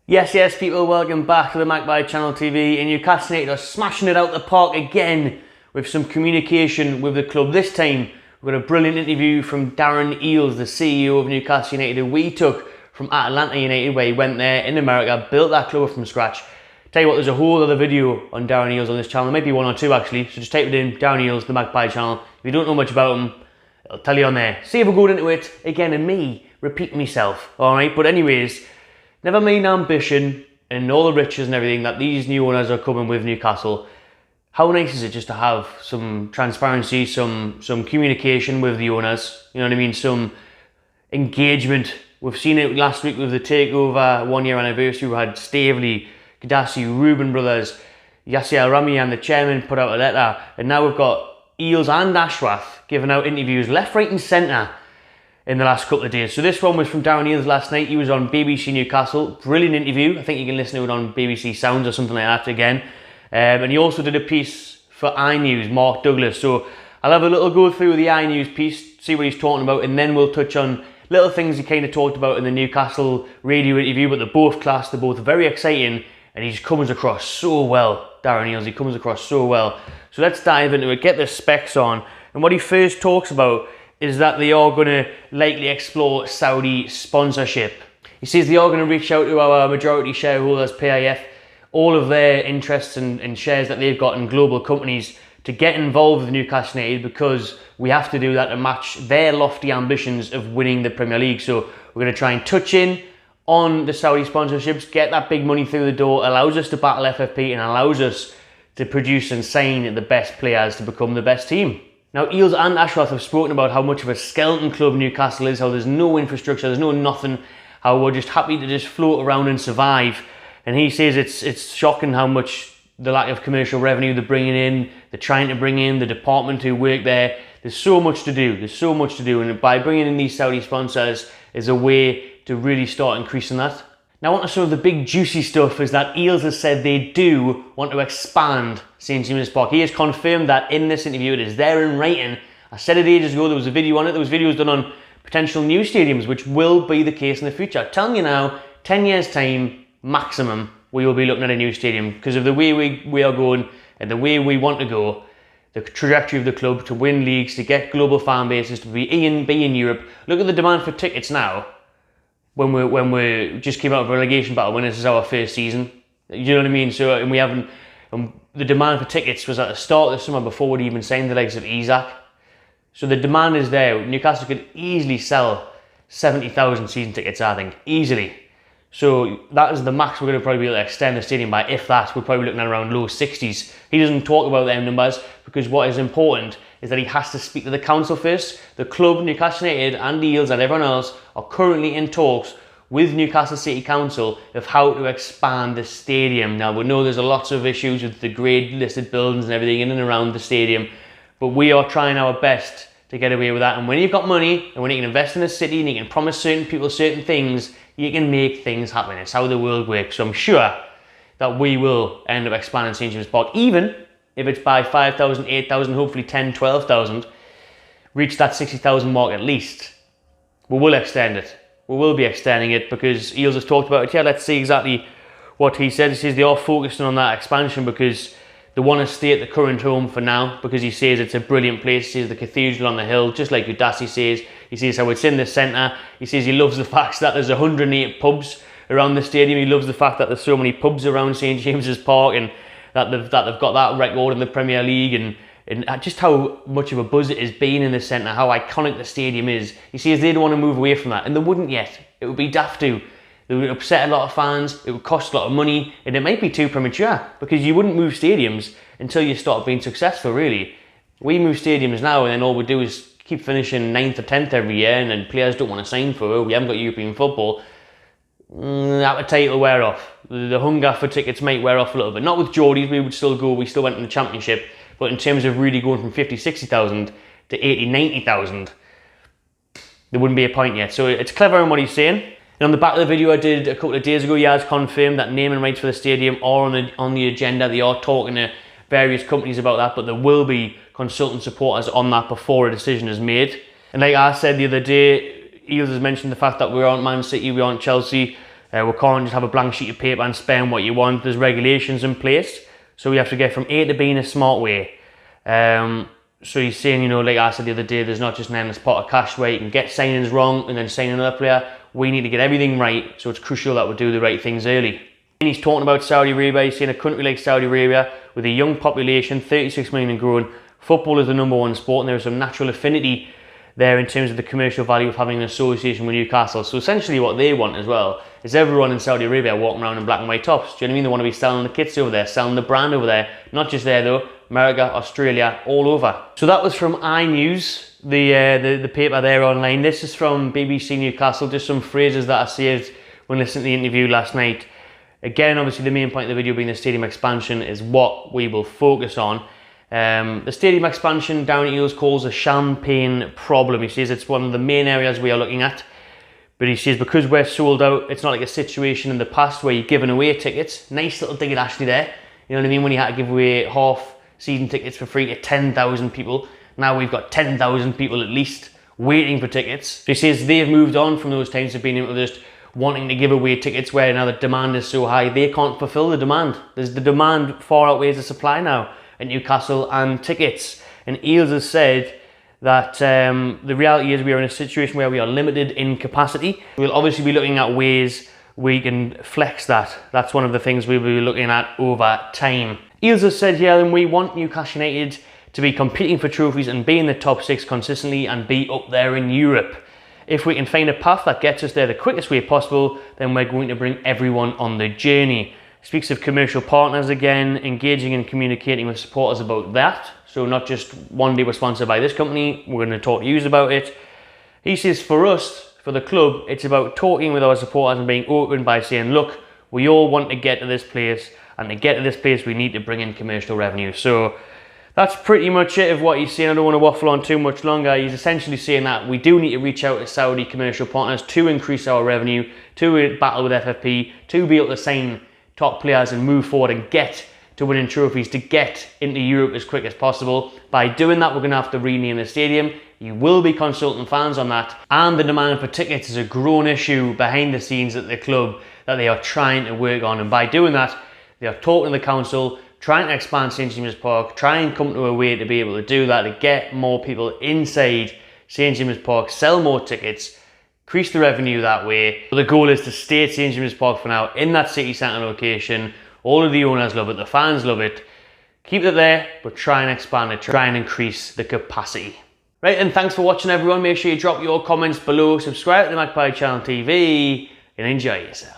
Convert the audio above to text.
Yes, people, welcome back to the Magpie Channel TV. And Newcastle United are smashing it out the park again with some communication with the club. This time, we've got a brilliant interview from Darren Eales, the CEO of Newcastle United, who we took from Atlanta United, where he went there in America, built that club from scratch. Tell you what, there's a whole other video on Darren Eales on this channel, maybe one or two actually, so just type it in, Darren Eales, the Magpie Channel. If you don't know much about him, I'll tell you on there. See if we're going into it again, and me repeating myself, alright? But anyways, never mind ambition and all the riches and everything that these new owners are coming with Newcastle. How nice is it just to have some transparency, some communication with the owners, you know what I mean, some engagement. We've seen it last week with the takeover 1 year anniversary. We had Stavely, Gaddafi, Reuben brothers, Yasser Rami and the chairman put out a letter, and now we've got Eales and Ashworth giving out interviews left, right and centre in the last couple of days. So this one was from Darren Eales last night. He was on BBC Newcastle. Brilliant interview. I think you can listen to it on BBC Sounds or something like that again. And he also did a piece for iNews, Mark Douglas. So I'll have a little go through the iNews piece, see what he's talking about, and then we'll touch on little things he kind of talked about in the Newcastle radio interview. But they're both class, they're both very exciting, and he just comes across so well. Darren Eales, he comes across so well. So let's dive into it, get the specs on. And what he first talks about is that they are going to likely explore Saudi sponsorship. He says they are going to reach out to our majority shareholders, PIF, all of their interests and shares that they've got in global companies, to get involved with Newcastle United, because we have to do that to match their lofty ambitions of winning the Premier League. So we're going to try and touch in on the Saudi sponsorships, get that big money through the door, allows us to battle FFP and allows us to produce and sign the best players to become the best team. Now, Eales and Ashworth have spoken about how much of a skeleton club Newcastle is, how there's no infrastructure, there's no nothing, how we're just happy to just float around and survive. And he says it's shocking how much the lack of commercial revenue they're bringing in, they're trying to bring in, the department who work there. There's so much to do, and by bringing in these Saudi sponsors is a way to really start increasing that. Now, on to some of the big juicy stuff is that Eales has said they do want to expand St James's Park. He has confirmed that in this interview. It is there in writing. I said it ages ago, there was a video on it. There was videos done on potential new stadiums, which will be the case in the future. I'm telling you now, 10 years time, maximum, we will be looking at a new stadium because of the way we are going and the way we want to go, the trajectory of the club to win leagues, to get global fan bases, to be in Europe. Look at the demand for tickets now. When we just came out of a relegation battle, when this is our first season, you know what I mean? So, and we haven't, the demand for tickets was at the start of the summer before we'd even signed the likes of Isaac. So the demand is there. Newcastle could easily sell 70,000 season tickets, I think, easily. So that is the max we're going to probably be able to extend the stadium by. If that, we're probably looking at around low 60s. He doesn't talk about them numbers because what is important is that he has to speak to the council first. The club, Newcastle United and Eales and everyone else are currently in talks with Newcastle City Council of how to expand the stadium. Now, we know there's lots of issues with the grade listed buildings and everything in and around the stadium, but we are trying our best to get away with that. And when you've got money and when you can invest in a city and you can promise certain people certain things, you can make things happen. It's how the world works. So I'm sure that we will end up expanding St James's Park, even if it's by 5,000, 8,000, hopefully 10, 12,000, reach that 60,000 mark at least. We will extend it. We will be extending it because Eales has talked about it. Yeah, let's see exactly what he said. He says they are focusing on that expansion because they want to stay at the current home for now, because he says it's a brilliant place. He says the cathedral on the hill, just like Udasi says. He says how it's in the centre. He says he loves the fact that there's 108 pubs around the stadium. He loves the fact that there's so many pubs around St James's Park and that they've got that record in the Premier League and just how much of a buzz it is being in the centre, how iconic the stadium is. He says they don't want to move away from that, and they wouldn't yet. It would be daft to. It would upset a lot of fans, it would cost a lot of money, and it might be too premature because you wouldn't move stadiums until you start being successful, really. We move stadiums now and then all we do is keep finishing 9th or 10th every year, and then players don't want to sign for it. We haven't got European football. Appetite will wear off. The hunger for tickets might wear off a little bit. Not with Geordies, we would still go, we still went in the Championship, but in terms of really going from 50, 60,000 to 80, 90,000, there wouldn't be a point yet. So it's clever in what he's saying. And on the back of the video I did a couple of days ago, he has confirmed that naming rights for the stadium are on the agenda. They are talking to various companies about that, but there will be consultant supporters on that before a decision is made. And like I said the other day, Eales has mentioned the fact that we aren't Man City, we aren't Chelsea. We can't just have a blank sheet of paper and spend what you want. There's regulations in place, so we have to get from A to B in a smart way. So he's saying, you know, like I said the other day, there's not just an endless pot of cash where you can get signings wrong and then sign another player. We need to get everything right, so it's crucial that we do the right things early. And he's talking about Saudi Arabia. He's saying a country like Saudi Arabia, with a young population, 36 million and growing, football is the #1 sport, and there is some natural affinity there in terms of the commercial value of having an association with Newcastle. So essentially what they want as well is everyone in Saudi Arabia walking around in black and white tops. Do you know what I mean? They want to be selling the kits over there, selling the brand over there. Not just there though, America, Australia, all over. So that was from iNews, the paper there online. This is from BBC Newcastle, just some phrases that I saved when listening to the interview last night. Again, obviously the main point of the video being the stadium expansion is what we will focus on. The stadium expansion, Darren Eales calls a champagne problem. He says it's one of the main areas we are looking at. But he says because we're sold out, it's not like a situation in the past where you're giving away tickets. Nice little ticket actually there. You know what I mean? When you had to give away half season tickets for free to 10,000 people. Now we've got 10,000 people at least waiting for tickets. He says they've moved on from those times of being able to just wanting to give away tickets where now the demand is so high, they can't fulfill the demand. The demand far outweighs the supply now at Newcastle and tickets. And Eales has said that the reality is we are in a situation where we are limited in capacity. We'll obviously be looking at ways we can flex that. That's one of the things we'll be looking at over time. Eales has said here, and we want Newcastle United to be competing for trophies and be in the top 6 consistently and be up there in Europe. If we can find a path that gets us there the quickest way possible, then we're going to bring everyone on the journey. Speaks of commercial partners again, engaging and communicating with supporters about that. So not just one day we're sponsored by this company, we're going to talk to you about it. He says for us, for the club, it's about talking with our supporters and being open by saying, look, we all want to get to this place, and to get to this place we need to bring in commercial revenue. So that's pretty much it of what he's saying. I don't want to waffle on too much longer. He's essentially saying that we do need to reach out to Saudi commercial partners to increase our revenue, to battle with FFP, to be able to sign top players and move forward and get to winning trophies, to get into Europe as quick as possible. By doing that, we're going to have to rename the stadium. You will be consulting fans on that. And the demand for tickets is a growing issue behind the scenes at the club that they are trying to work on. And by doing that, they are talking to the council, trying to expand St James's Park, try and come to a way to be able to do that, to get more people inside St James's Park, sell more tickets, increase the revenue that way. But the goal is to stay at St James's Park for now, in that city centre location. All of the owners love it, the fans love it. Keep it there, but try and expand it, try and increase the capacity. Right, and thanks for watching everyone. Make sure you drop your comments below, subscribe to the Magpie Channel TV, and enjoy yourself.